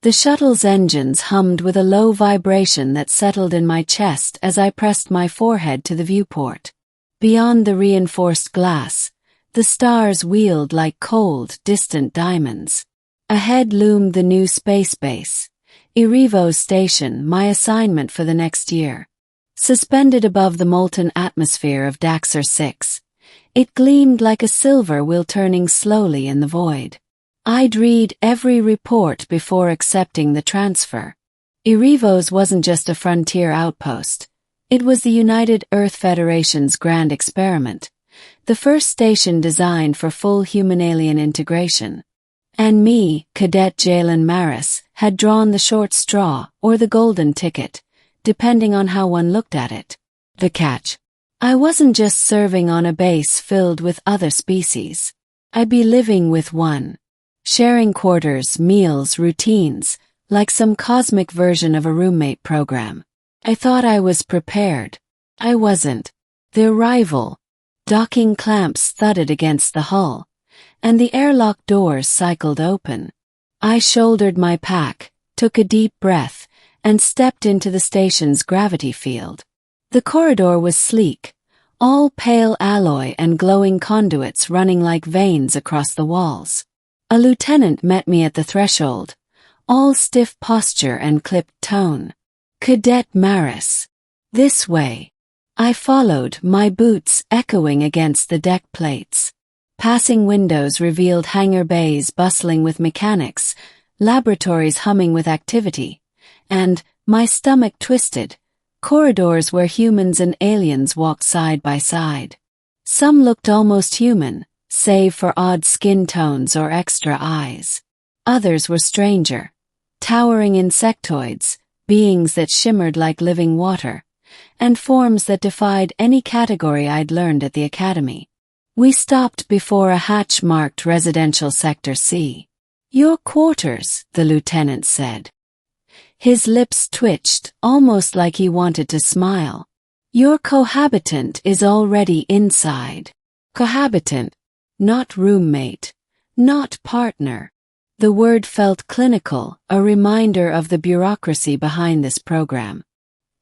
The shuttle's engines hummed with a low vibration that settled in my chest as I pressed my forehead to the viewport. Beyond the reinforced glass, the stars wheeled like cold, distant diamonds. Ahead loomed the new space base, Erivo Station, my assignment for the next year. Suspended above the molten atmosphere of Daxter 6, it gleamed like a silver wheel turning slowly in the void. I'd read every report before accepting the transfer. Erivos wasn't just a frontier outpost. It was the United Earth Federation's grand experiment, the first station designed for full human-alien integration. And me, Cadet Jalen Maris, had drawn the short straw or the golden ticket, depending on how one looked at it. The catch: I wasn't just serving on a base filled with other species. I'd be living with one, sharing quarters, meals, routines, like some cosmic version of a roommate program. I thought I was prepared. I wasn't. The arrival. Docking clamps thudded against the hull, and the airlock doors cycled open. I shouldered my pack, took a deep breath, and stepped into the station's gravity field. The corridor was sleek, all pale alloy and glowing conduits running like veins across the walls. A lieutenant met me at the threshold, all stiff posture and clipped tone. Cadet Maris. This way. I followed, my boots echoing against the deck plates. Passing windows revealed hangar bays bustling with mechanics, laboratories humming with activity, and, my stomach twisted, corridors where humans and aliens walked side by side. Some looked almost human, save for odd skin tones or extra eyes. Others were stranger, towering insectoids, beings that shimmered like living water, and forms that defied any category I'd learned at the academy. We stopped before a hatch marked Residential Sector C. Your quarters, the lieutenant said. His lips twitched, almost like he wanted to smile. Your cohabitant is already inside. Cohabitant. Not roommate. Not partner. The word felt clinical, a reminder of the bureaucracy behind this program.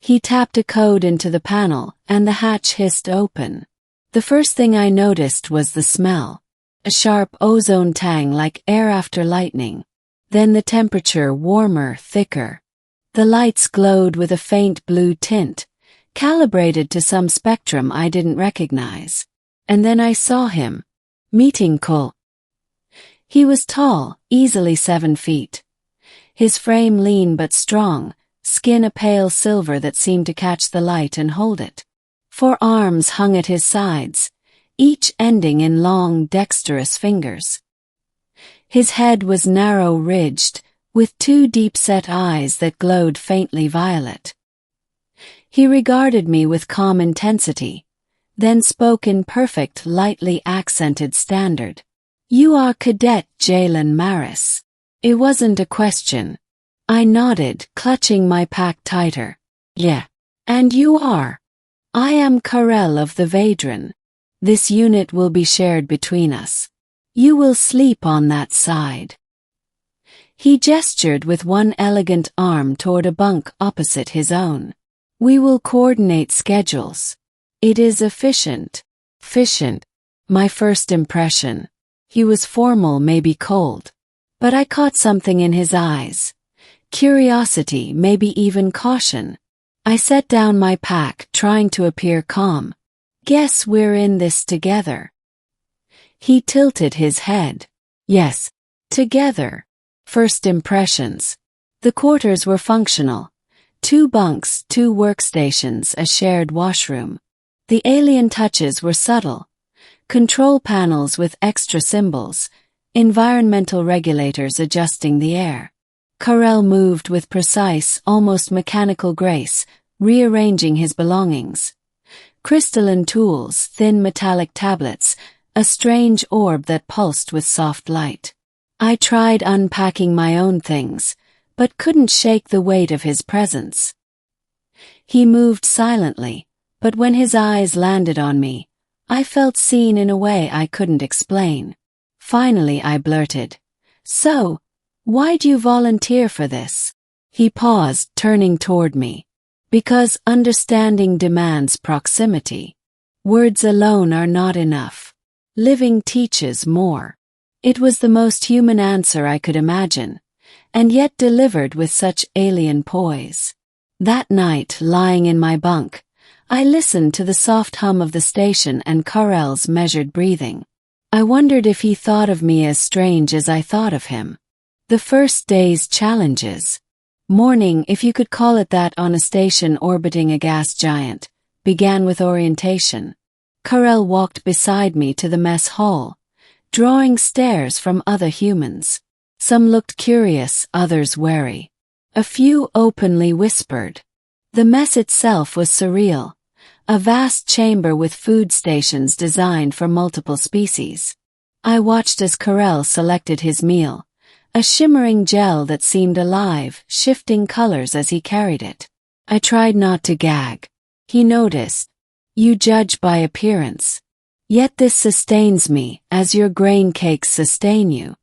He tapped a code into the panel, and the hatch hissed open. The first thing I noticed was the smell. A sharp ozone tang like air after lightning. Then the temperature warmer, thicker. The lights glowed with a faint blue tint, calibrated to some spectrum I didn't recognize. And then I saw him. Meeting Cole. He was tall, easily 7 feet. His frame lean but strong, skin a pale silver that seemed to catch the light and hold it. 4 arms hung at his sides, each ending in long, dexterous fingers. His head was narrow-ridged, with 2 deep-set eyes that glowed faintly violet. He regarded me with calm intensity, then spoke in perfect, lightly accented standard. You are Cadet Jalen Maris. It wasn't a question. I nodded, clutching my pack tighter. Yeah. And you are? I am Karel of the Vadran. This unit will be shared between us. You will sleep on that side. He gestured with one elegant arm toward a bunk opposite his own. We will coordinate schedules. It is efficient. Efficient. My first impression. He was formal, maybe cold. But I caught something in his eyes. Curiosity, maybe even caution. I set down my pack, trying to appear calm. Guess we're in this together. He tilted his head. Yes, together. First impressions. The quarters were functional. 2 bunks, 2 workstations, a shared washroom. The alien touches were subtle. Control panels with extra symbols, environmental regulators adjusting the air. Karel moved with precise, almost mechanical grace, rearranging his belongings. Crystalline tools, thin metallic tablets, a strange orb that pulsed with soft light. I tried unpacking my own things, but couldn't shake the weight of his presence. He moved silently, but when his eyes landed on me, I felt seen in a way I couldn't explain. Finally I blurted, So, Why'd you volunteer for this? He paused, turning toward me. Because understanding demands proximity. Words alone are not enough. Living teaches more. It was the most human answer I could imagine, and yet delivered with such alien poise. That night, lying in my bunk, I listened to the soft hum of the station and Carel's measured breathing. I wondered if he thought of me as strange as I thought of him. The first day's challenges. Morning, if you could call it that on a station orbiting a gas giant, began with orientation. Carel walked beside me to the mess hall, drawing stares from other humans. Some looked curious, others wary. A few openly whispered. The mess itself was surreal, a vast chamber with food stations designed for multiple species. I watched as Carel selected his meal, a shimmering gel that seemed alive, shifting colors as he carried it. I tried not to gag. He noticed. You judge by appearance. Yet this sustains me, as your grain cakes sustain you.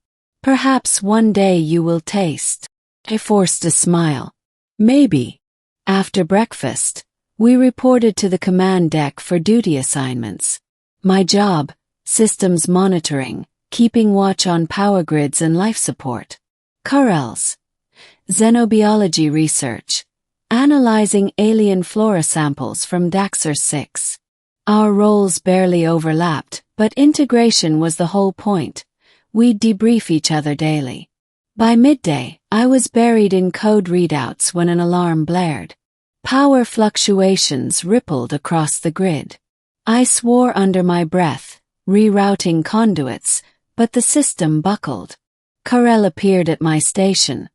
Perhaps one day you will taste. I forced a smile. Maybe. After breakfast, we reported to the command deck for duty assignments. My job, systems monitoring, keeping watch on power grids and life support. Carel's xenobiology research, analyzing alien flora samples from Daxter 6. Our roles barely overlapped, but integration was the whole point. We'd debrief each other daily. By midday, I was buried in code readouts when an alarm blared. Power fluctuations rippled across the grid. I swore under my breath, rerouting conduits, but the system buckled. Carel appeared at my station,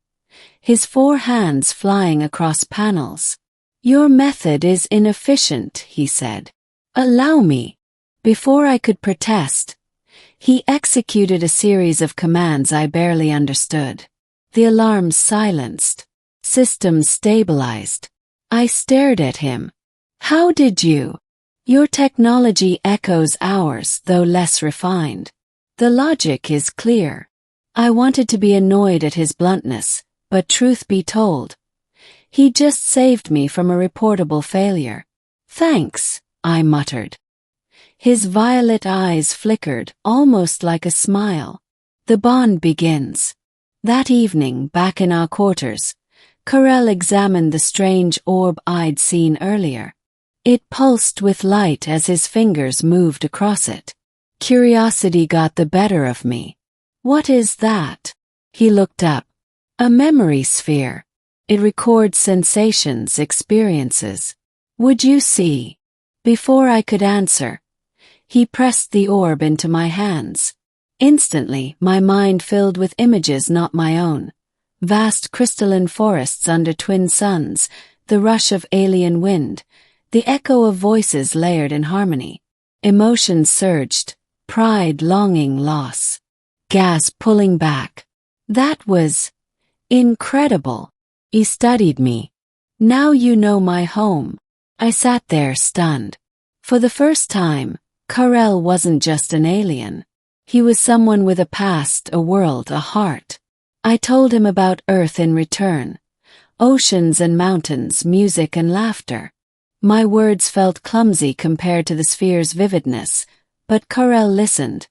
his 4 hands flying across panels. Your method is inefficient, he said. Allow me. Before I could protest, he executed a series of commands I barely understood. The alarms silenced. Systems stabilized. I stared at him. How did you? Your technology echoes ours, though less refined. The logic is clear. I wanted to be annoyed at his bluntness, but truth be told, he just saved me from a reportable failure. Thanks, I muttered. His violet eyes flickered, almost like a smile. The bond begins. That evening, back in our quarters, Carel examined the strange orb I'd seen earlier. It pulsed with light as his fingers moved across it. Curiosity got the better of me. What is that? He looked up. A memory sphere. It records sensations, experiences. Would you see? Before I could answer, he pressed the orb into my hands. Instantly, my mind filled with images not my own. Vast crystalline forests under twin suns, the rush of alien wind, the echo of voices layered in harmony. Emotions surged. Pride, longing, loss. Gas pulling back. That was incredible. He studied me. Now you know my home. I sat there stunned. For the first time, Carel wasn't just an alien. He was someone with a past, a world, a heart. I told him about Earth in return. Oceans and mountains, music and laughter. My words felt clumsy compared to the sphere's vividness, but Carel listened.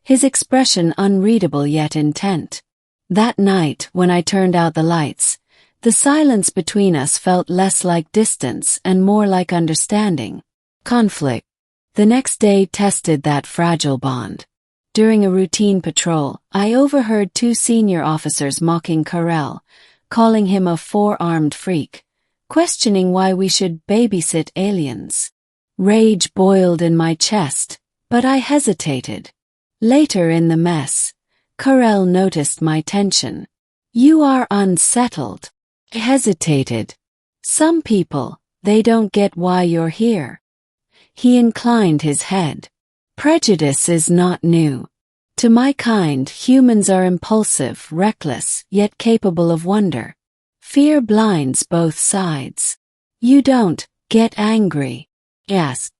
His expression unreadable yet intent. That night, when I turned out the lights, the silence between us felt less like distance and more like understanding. Conflict. The next day tested that fragile bond. During a routine patrol, I overheard 2 senior officers mocking Carel, calling him a 4-armed freak, questioning why we should babysit aliens. Rage boiled in my chest, but I hesitated. Later in the mess, Carel noticed my tension. You are unsettled. I hesitated. Some people, they don't get why you're here. He inclined his head. Prejudice is not new. To my kind, humans are impulsive, reckless, yet capable of wonder. Fear blinds both sides. You don't get angry. He asked.